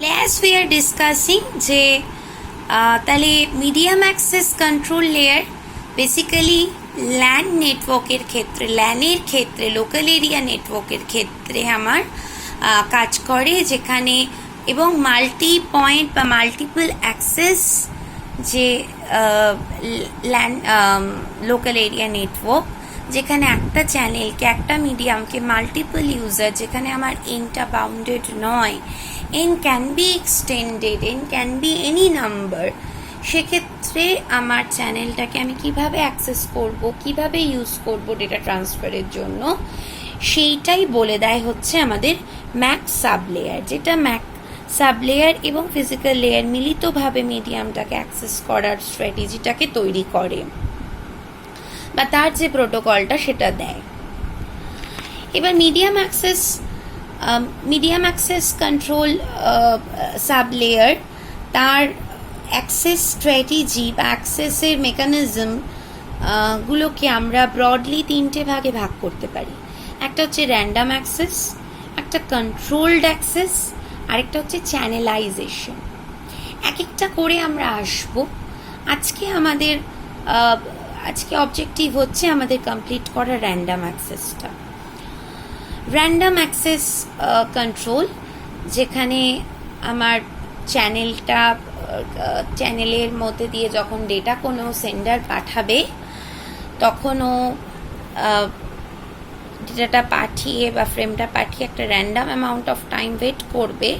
as we are discussing যে তাহলে medium access control layer basically LAN নেটওয়ার্কের ক্ষেত্রে, ল্যানের ক্ষেত্রে, লোকাল এরিয়া নেটওয়ার্কের ক্ষেত্রে আমার কাজ করে, যেখানে এবং মাল্টি পয়েন্ট বা মাল্টিপল অ্যাক্সেস যে ল্যান লোকাল এরিয়া নেটওয়ার্ক, যেখানে একটা চ্যানেলকে, একটা মিডিয়ামকে মাল্টিপল ইউজার, যেখানে আমার এনটা বাউন্ডেড নয়, n can be extended, n can be any number, সেক্ষেত্রে আমার চ্যানেলটাকে আমি কিভাবে অ্যাক্সেস করব, কিভাবে ইউজ করব ডেটা ট্রান্সফারের জন্য, সেইটাই বলে দেয় হচ্ছে আমাদের ম্যাক সাব লেয়ার, যেটা ম্যাক সাব লেয়ার এবং ফিজিক্যাল লেয়ার মিলিতভাবে মিডিয়ামটাকে অ্যাক্সেস করার স্ট্র্যাটেজিটাকে তৈরি করে বা তার যে প্রোটোকলটা সেটা দেয়। এবার medium access control sub layer, তার অ্যাক্সেস স্ট্র্যাটেজি বা অ্যাক্সেসের মেকানিজম গুলোকে আমরা ব্রডলি তিনটে ভাগে ভাগ করতে পারি। একটা হচ্ছে র্যান্ডাম অ্যাক্সেস, একটা কন্ট্রোলড অ্যাক্সেস, আরেকটা হচ্ছে চ্যানেলাইজেশন। এক একটা করে আমরা আসব। আজকে অবজেক্টিভ হচ্ছে আমাদের কমপ্লিট করা র্যান্ডাম অ্যাক্সেসটা। র্যান্ডাম অ্যাক্সেস কন্ট্রোল, যেখানে আমার চ্যানেলের মধ্যে দিয়ে যখন ডেটা কোনো সেন্ডার পাঠাবে, তখনও ডেটাটা পাঠিয়ে বা ফ্রেমটা পাঠিয়ে একটা random amount of time wait করবে,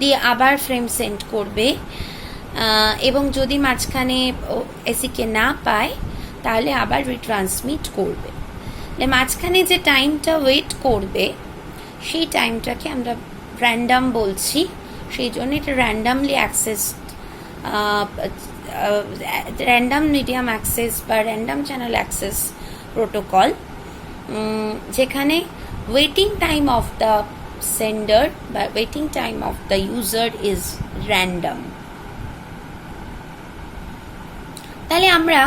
দিয়ে আবার ফ্রেম সেন্ড করবে, এবং যদি মাঝখানে এসিকে না পায় তাহলে আবার রিট্রান্সমিট করবে। মাঝখানে যে টাইমটা ওয়েট করবে সেই টাইমটাকে আমরা র্যান্ডাম বলছি, সেই জন্য এটা randomly access, random medium access বা র্যান্ডাম চ্যানেল অ্যাক্সেস প্রোটোকল, যেখানে waiting time of the sender বা waiting time of the user is random. তাহলে আমরা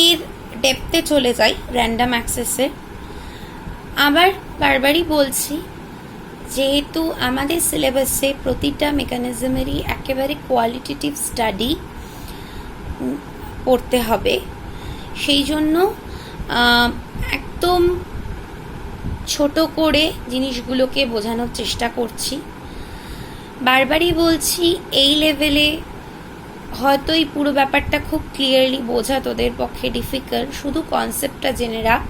এর ডেপথে চলে যাই র্যান্ডাম অ্যাক্সেসে। আবার বারবারই বলছি, যেহেতু আমাদের সিলেবাসে প্রতিটা মেকানিজমেরই একেবারে কোয়ালিটেটিভ স্টাডি পড়তে হবে, সেই জন্য একদম ছোট করে জিনিসগুলোকে বোঝানোর চেষ্টা করছি। বারবারই বলছি, এই লেভেলে হয়তো এই পুরো ব্যাপারটা খুব ক্লিয়ারলি বোঝা তোদের পক্ষে ডিফিকাল্ট, শুধু কনসেপ্টটা জেনে রাখ।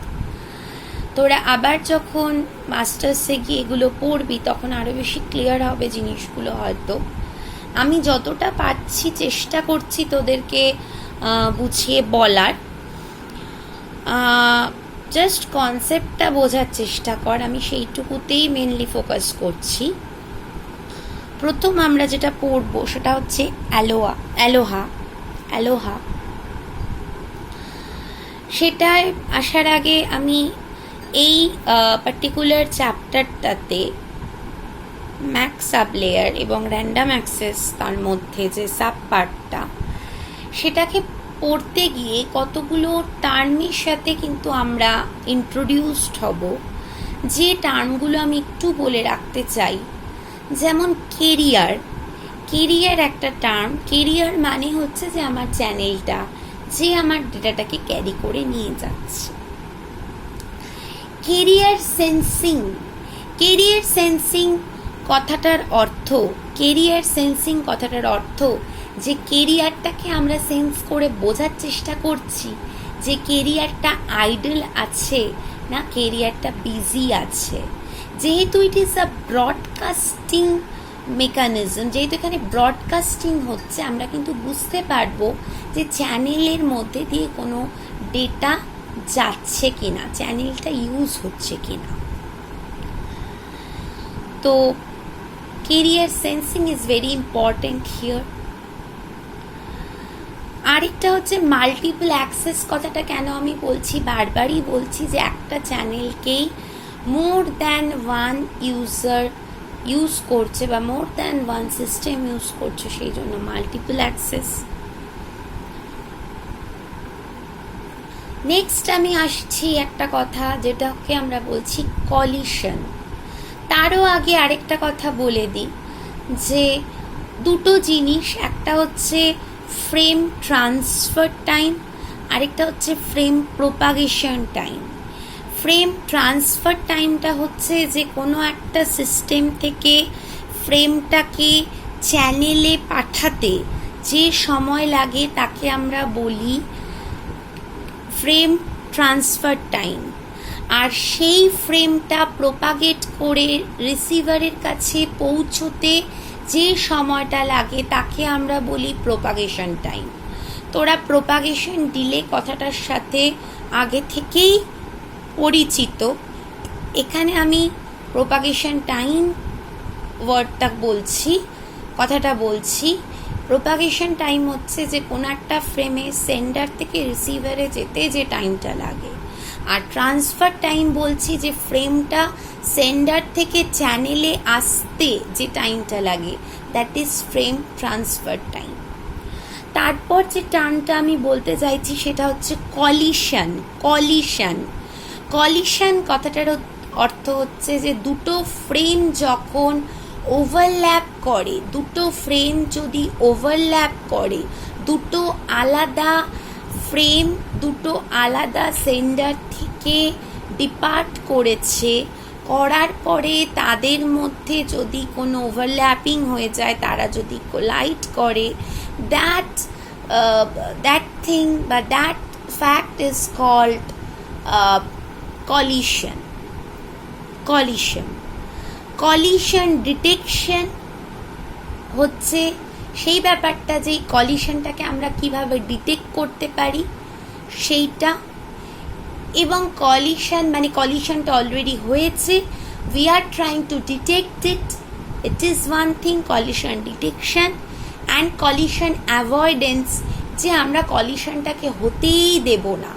তোরা আবার যখন মাস্টার্সে গিয়ে এগুলো পড়বি তখন আরও বেশি ক্লিয়ার হবে জিনিসগুলো। হয়তো আমি যতটা পারছি চেষ্টা করছি তোদেরকে বুঝিয়ে বলার, জাস্ট কনসেপ্টটা বোঝার চেষ্টা কর, আমি সেইটুকুতেই মেনলি ফোকাস করছি। প্রথম আমরা যেটা পড়ব সেটা হচ্ছে অ্যালোহা। সেটায় আসার আগে আমি এই পার্টিকুলার চ্যাপ্টারটাতে ম্যাক সাব লেয়ার এবং র্যান্ডাম অ্যাক্সেস, তার মধ্যে যে সাব পার্টটা, সেটাকে পড়তে গিয়ে কতগুলো টার্মের সাথে কিন্তু আমরা ইন্ট্রোডিউসড হব, যে টার্মগুলো আমি একটু বলে রাখতে চাই। যেমন কেরিয়ার একটা টার্ম। কেরিয়ার মানে হচ্ছে যে আমার চ্যানেলটা যে আমার ডেটাটাকে ক্যারি করে নিয়ে যাচ্ছে। কেরিয়ার সেন্সিং কথাটার অর্থ যে কেরিয়ারটাকে আমরা সেন্স করে বোঝার চেষ্টা করছি যে কেরিয়ারটা আইডল আছে না কেরিয়ারটা বিজি আছে। যেহেতু it is a broadcasting mechanism, যেহেতু এখানে ব্রডকাস্টিং হচ্ছে, আমরা কিন্তু বুঝতে পারবো যে চ্যানেলের মধ্যে দিয়ে কোনো ডেটা যাচ্ছে কিনা, চ্যানেলটা ইউজ হচ্ছে কিনা। তো career sensing is very important here. আরেকটা হচ্ছে মাল্টিপল অ্যাক্সেস। কথাটা কেন আমি বলছি, বারবারই বলছি যে একটা চ্যানেলকেই more than one user use করছে বা more than one system use করছে, সেই জন্য মাল্টিপল অ্যাক্সেস। নেক্সট আমি আসছি একটা কথা যেটাকে আমরা বলছি কলিশন। তারও আগে আরেকটা কথা বলে দিই যে দুটো জিনিস, একটা হচ্ছে ফ্রেম ট্রান্সফার টাইম, আরেকটা হচ্ছে frame propagation time. Frame transfer টাইমটা হচ্ছে যে কোনো একটা সিস্টেম থেকে ফ্রেমটাকে চ্যানেলে পাঠাতে যে সময় লাগে তাকে আমরা বলি ফ্রেম ট্রান্সফার টাইম। আর সেই ফ্রেমটা প্রোপাগেট করে রিসিভারের কাছে পৌঁছতে যে সময়টা লাগে তাকে আমরা বলি প্রোপাগেশন টাইম। তোরা প্রোপাগেশন ডিলে কথাটার সাথে আগে থেকেই পরিচিত। এখানে আমি প্রোপাগেশন টাইম কথাটা বলছি। প্রোপাগেশন টাইম হচ্ছে যে কোনো একটা ফ্রেমে সেন্ডার থেকে রিসিভারে যেতে যে টাইমটা লাগে। আর ট্রান্সফার টাইম বলছি যে ফ্রেমটা সেন্ডার থেকে চ্যানেলে আসতে যে টাইমটা লাগে, that is frame transfer time. তারপর যে টার্মটা আমি বলতে চাইছি সেটা হচ্ছে কলিশন। কলিশন কথাটার অর্থ হচ্ছে যে দুটো ফ্রেম যখন ওভারল্যাপ করে, দুটো ফ্রেম যদি ওভারল্যাপ করে, দুটো আলাদা ফ্রেম দুটো আলাদা সেন্ডার থেকে ডিপার্ট করার পরে তাদের মধ্যে যদি কোনো ওভারল্যাপিং হয়ে যায়, তারা যদি কোলাইড করে, দ্যাট থিং বা that fact is called collision detection হচ্ছে সেই ব্যাপারটা যে কলিশনটাকে আমরা কিভাবে ডিটেক্ট করতে পারি সেইটা। এবং কলিশনটা অলরেডি হয়েছে, we are trying to detect it is one thing, collision detection and collision avoidance, যে আমরা কলিশনটাকে হতেই দেব না,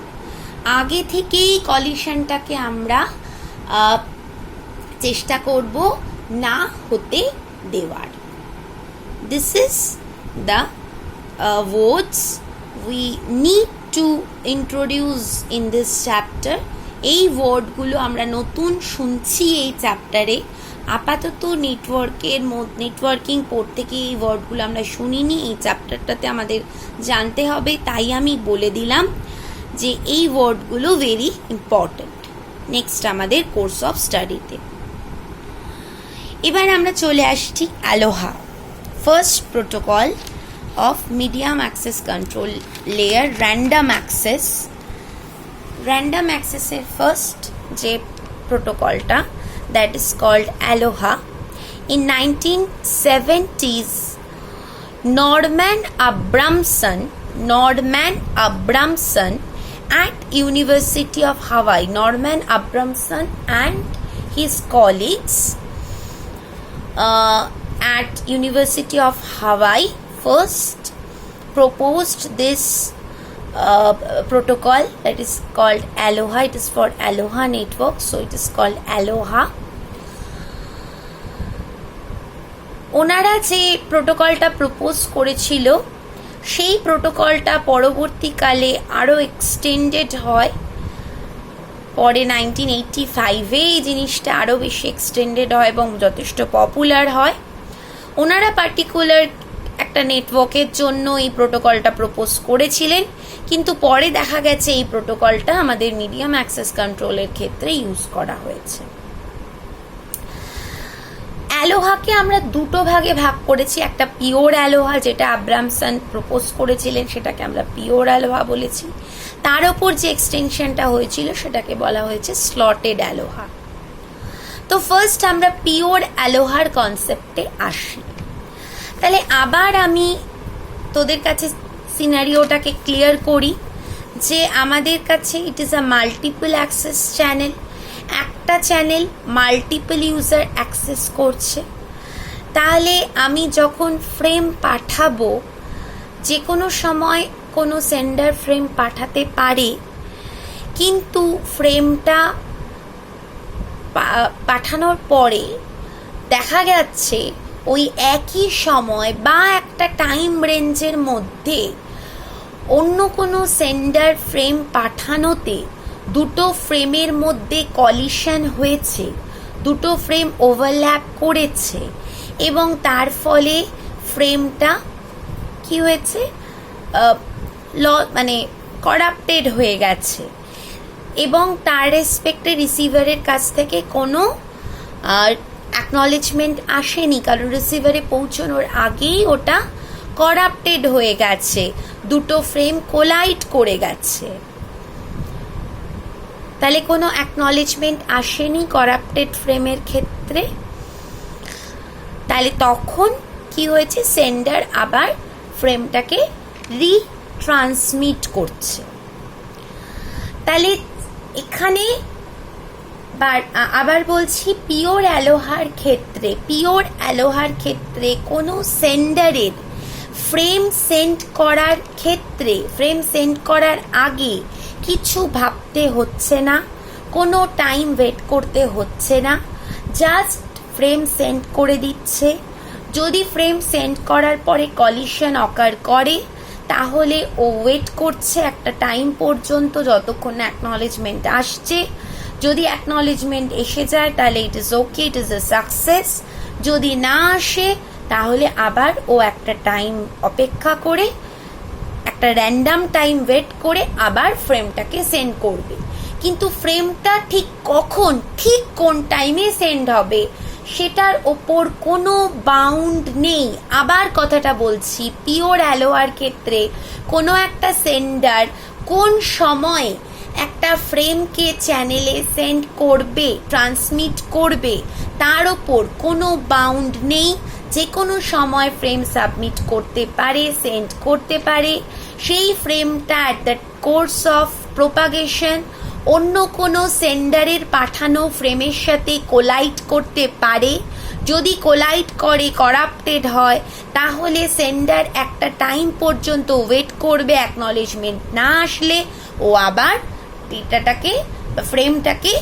আগে থেকেই কলিশনটাকে আমরা চেষ্টা করব না হতে দেওয়ার। This is the words we need to introduce in this chapter. এই ওয়ার্ডগুলো আমরা নতুন শুনছি এই চ্যাপ্টারে। আপাতত নেটওয়ার্কিং পড়তে গিয়ে এই ওয়ার্ডগুলো আমরা শুনিনি, এই চ্যাপ্টারটাতে আমাদের জানতে হবে, তাই আমি বলে দিলাম যে এই ওয়ার্ডগুলো ভেরি ইম্পর্ট্যান্ট নেক্সট আমাদের কোর্স অফ স্টাডিতে। এবার আমরা চলে আসছি ALOHA, first protocol of medium access control layer, random অ্যাক্সেসের ফার্স্ট যে প্রোটোকলটা, that is called ALOHA. In 1970s Norman Abramson at University of Hawaii, Norman Abramson and his colleagues at University of Hawaii first proposed this protocol that is called Aloha. It is for Aloha network, so it is called Aloha. ওনারা যে প্রোটোকলটা propose করেছিল সেই প্রোটোকলটা পরবর্তীকালে আরও extended হয়, পরে 1985-এ এই জিনিসটা আরও বেশি এক্সটেন্ডেড হয় এবং যথেষ্ট পপুলার হয়। ওনারা পার্টিকুলার একটা নেটওয়ার্কের জন্য এই প্রোটোকলটা প্রপোজ করেছিলেন, কিন্তু পরে দেখা গেছে এই প্রোটোকলটা আমাদের মিডিয়াম অ্যাক্সেস কন্ট্রোলের ক্ষেত্রে ইউজ করা হয়েছে। অ্যালোহাকে আমরা দুটো ভাগে ভাগ করেছি, একটা পিওর অ্যালোহা যেটা আব্রামসন প্রপোজ করেছিলেন, সেটাকে আমরা পিওর অ্যালোহা বলেছি। তার ওপর যে এক্সটেনশনটা হয়েছিল সেটাকে বলা হয়েছে স্লটেড অ্যালোহা। তো ফার্স্ট আমরা পিওর অ্যালোহার কনসেপ্টে আসি। তাহলে আবার আমি তোদের কাছে সিনারিওটাকে ক্লিয়ার করি যে আমাদের কাছে it is a multiple access channel, একটা চ্যানেল মাল্টিপল ইউজার অ্যাক্সেস করছে। তাহলে আমি যখন ফ্রেম পাঠাবো, যে কোনো সময় কোনো সেন্ডার ফ্রেম পাঠাতে পারে, কিন্তু ফ্রেমটা পাঠানোর পরে দেখা যাচ্ছে ওই একই সময় বা একটা টাইম রেঞ্জের মধ্যে অন্য কোনো সেন্ডার ফ্রেম পাঠানোতে দুটো ফ্রেমের মধ্যে কলিশন হয়েছে, দুটো ফ্রেম ওভারল্যাপ করেছে এবং তার ফলে ফ্রেমটা কি হয়েছে, মানে করাপ্টেড হয়ে গেছে এবং তার রেসপেক্টে রিসিভারের কাছ থেকে কোনো অ্যাকনলেজমেন্ট আসেনি, কারণ রিসিভারে পৌঁছানোর আগেই ওটা করাপ্টেড হয়ে গেছে, দুটো ফ্রেম কোলাইড করে গেছে। তাহলে কোনো অ্যাকনলেজমেন্ট আসেনি করাপ্টেড ফ্রেমের ক্ষেত্রে। তাহলে তখন কি হয়েছে, সেন্ডার আবার ফ্রেমটাকে রিট্রান্সমিট করছে। তাহলে এখানে আবার বলছি, পিওর অ্যালোহার ক্ষেত্রে কোনো সেন্ডারের ফ্রেম সেন্ড করার আগে কিছু ভাবতে হচ্ছে না, কোনো টাইম ওয়েট করতে হচ্ছে না, জাস্ট ফ্রেম সেন্ড করে দিচ্ছে। যদি ফ্রেম সেন্ড করার পরে কলিশন অকার করে তাহলে ও ওয়েট করছে একটা টাইম পর্যন্ত যতক্ষণ না অ্যাকনলেজমেন্ট আসছে। যদি অ্যাকনলেজমেন্ট এসে যায় তাহলে it is okay, it is a success. যদি না আসে তাহলে আবার ও একটা টাইম অপেক্ষা করে, একটা র্যান্ডাম টাইম ওয়েট করে আবার ফ্রেমটাকে সেন্ড করবে। কিন্তু ফ্রেমটা ঠিক কখন, ঠিক কোন টাইমে সেন্ড হবে সেটার ওপর কোনো বাউন্ড নেই। আবার কথাটা বলছি, পিওর অ্যালোয়ার ক্ষেত্রে কোনো একটা সেন্ডার কোন সময় একটা ফ্রেমকে চ্যানেলে সেন্ড করবে, ট্রান্সমিট করবে, তার ওপর কোনো বাউন্ড নেই। যে কোনো সময় ফ্রেম সাবমিট করতে পারে, সেন্ড করতে পারে। সেই ফ্রেমটা at the course of propagation অন্য কোনো সেন্ডারের পাঠানো ফ্রেমের সাথে কোলাইড করতে পারে। যদি কোলাইড করে, করাপ্টেড হয়, তাহলে সেন্ডার একটা টাইম পর্যন্ত ওয়েট করবে, অ্যাকনলেজমেন্ট না আসলে ও আবার ডেটাটাকে, ফ্রেমটাকে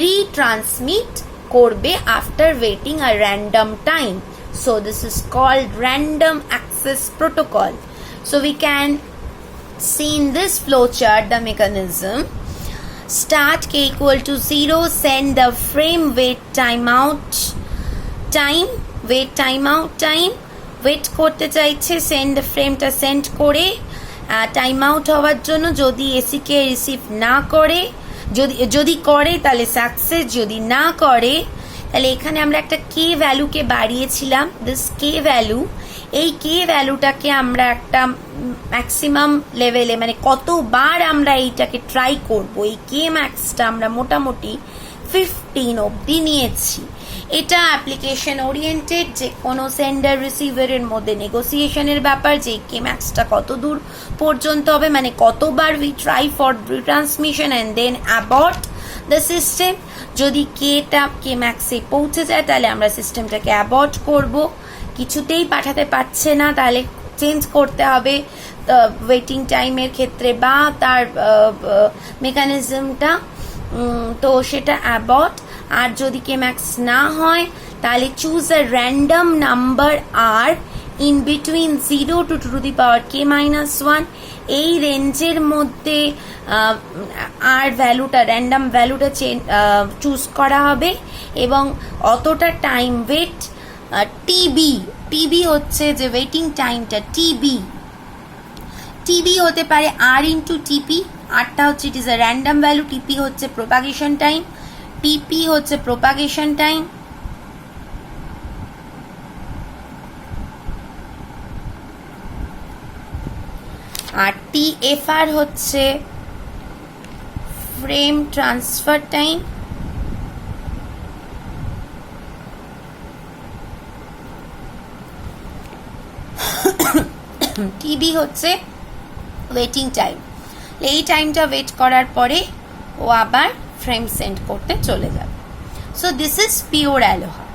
রিট্রান্সমিট করবে after waiting a random time. So this is called random access protocol. So we can see in this flowchart the mechanism. Start k equal to 0, send the frame wait timeout time, wait timeout time, wait করতে চাইছে, send the frame টা send করে time out হওয়ার জন্য। যদি এসিকে receive না করে, যদি করে তাহলে সাকসেস, যদি না করে তাহলে এখানে আমরা একটা কে ভ্যালুকে বাড়িয়েছিলাম, দিস কে ভ্যালু, এই কে ভ্যালুটাকে আমরা একটা ম্যাক্সিমাম লেভেলে, মানে কতবার আমরা এইটাকে ট্রাই করব, এই কে ম্যাক্সটা আমরা মোটামুটি 15 অবধি নিয়েছি। এটা অ্যাপ্লিকেশন ওরিয়েন্টেড, যে কোনো সেন্ডার রিসিভারের মধ্যে নেগোসিয়েশনের ব্যাপার, যে কে ম্যাক্সটা কত দূর পর্যন্ত হবে, মানে কতবার we try for retransmission and then abort the system. যদি কে ম্যাক্সে পৌঁছে যায় তাহলে আমরা সিস্টেমটাকে অ্যাবর্ট করব। কিছুতেই পাঠাতে পারছে না তাহলে চেঞ্জ করতে হবে ওয়েটিং টাইমের ক্ষেত্রে বা তার মেকানিজমটা, তো সেটা অ্যাবর্ট। আর যদি কে ম্যাক্স না হয় তাহলে choose a random number R in between 0 to 2^k-1, এই রেঞ্জের মধ্যে আর ভ্যালুটা, র্যান্ডম ভ্যালুটা চুজ করা হবে এবং অতটা টাইম ওয়েট, টিবি হচ্ছে যে ওয়েটিং টাইমটা, টিবি হতে পারে আর ইন্টু টিপি। আরটা হচ্ছে it is a random value, টিপি হচ্ছে প্রোপাগেশন টাইম, টিপি হচ্ছে প্রোপাগেশন টাইম। আর টিএফআর হচ্ছে ফ্রেম ট্রান্সফার টাইম। টিবি হচ্ছে ওয়েটিং টাইম। এই টাইমটা ওয়েট করার পরে ও আবার ফ্রেম সেন্ড করতে চলে যাবে। So this is pure অ্যালোহা।